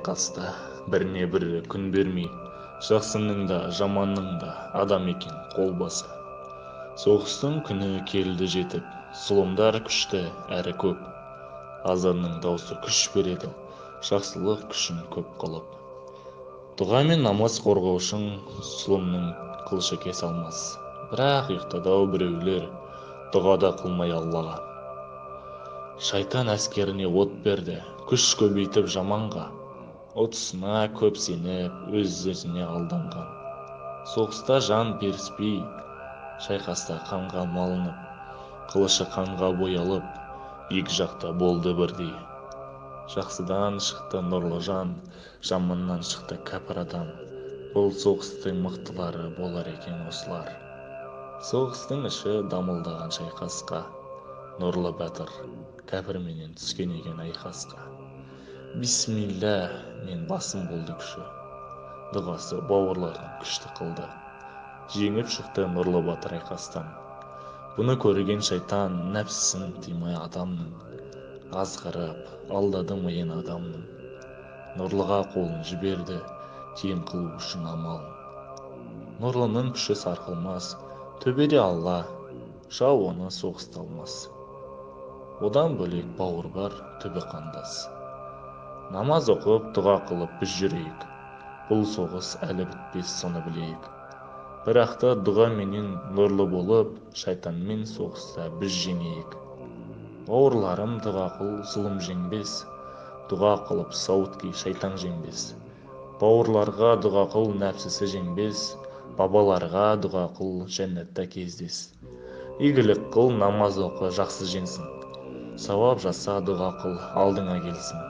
айқаста біріне бірі күн бермей, жақсының да жаманның да адам екен қол басы. Соғыстың күні келді жетіп, зұлымдар күшті әрі көп. Азанның даусы күш береді, жақсылық күшін көп қылып. Дұға мен намаз қорғаушың зұлымның қылышы кесе алмас. Бірақ ұйықтады-ау біреулер, дұғада қылмай Аллаға. Шайтан әскеріне от берді, күш көбейтіп жаманға. Отысына көп сеніп, өз-өзіне алданған. Соғыста жан беріспей, шайқаста қанға малынып, қылышы қанға боялып, екі жақта болды бірдей. Жақсыдан шықты нұрлы жан, жаманнан шықты кәпір адам. Бұл соғыстың мықтылары болар екен осылар. Соғыстың іші дамылдаған шайқасқа, нұрлы бәтір кәпірменен түскен екен айқасқа. Бисмилля, мен басым болды күші. Дұғасы бауырларын күшті қылды. Жеңіп шықты нұрлы батыр айқастан. Бұны көрген шайтан нәпсісін тыймай адамның. Азғырып, алдады миын адамның. Нұрлыға қолын жіберді, тең қылу үшін амалын. Нұрлының күші сарқылмас, төбеде Алла, жау оны соғыста алмас. Одан бөлек бауыр бар, түбі қандас. Намаз оқып, дұға қылып біз жүрейік. Бұл соғыс әлі бітпес, соны білейік. Бірақ та дұға менен нұрлы болып, шайтанмен соғыста біз жеңейік. Бауырларым дұға қыл, зұлым жеңбес. Дұға қылып сауыт ки, шайтан жеңбес. Бауырларға дұға қыл, нәпсісі жеңбес. Бабаларға дұға қыл, жәннатта кездес. Игілік қыл, намаз оқы, жақсы жеңсін. Сауап жаса, дұға қыл, алдыңа келсін.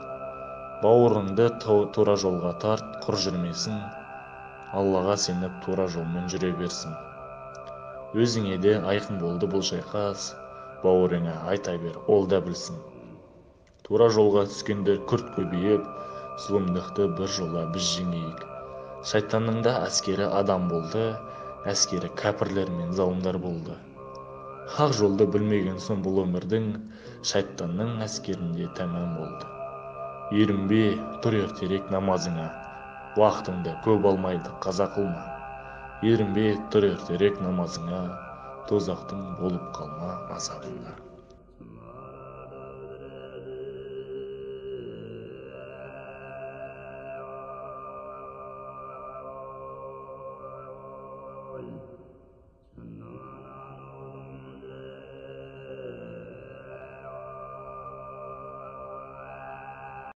Бауырыңды тура жолға тарт, құр жүрмесін. Аллаға сеніп тура жолмен жүре берсін. Өзіңе де айқын болды бұл шайқас, бауырыңа айта бер, ол да білсін. Тура жолға түскендер күрт көбейіп, зұлымдықты бір жола біз жеңейік. Шайтанның да әскері адам болды, әскері кәпірлер мен залымдар болды. Хақ жолды білмеген соң бұл өмірдің, шайтанның әскерінде тәмам болды. Ерінбе, тұр ертерек намазыңа, уақытыңды көп алмайды қаза қылма. Ерінбе, тұр ертерек намазыңа, тозақтың болып қалма азабында.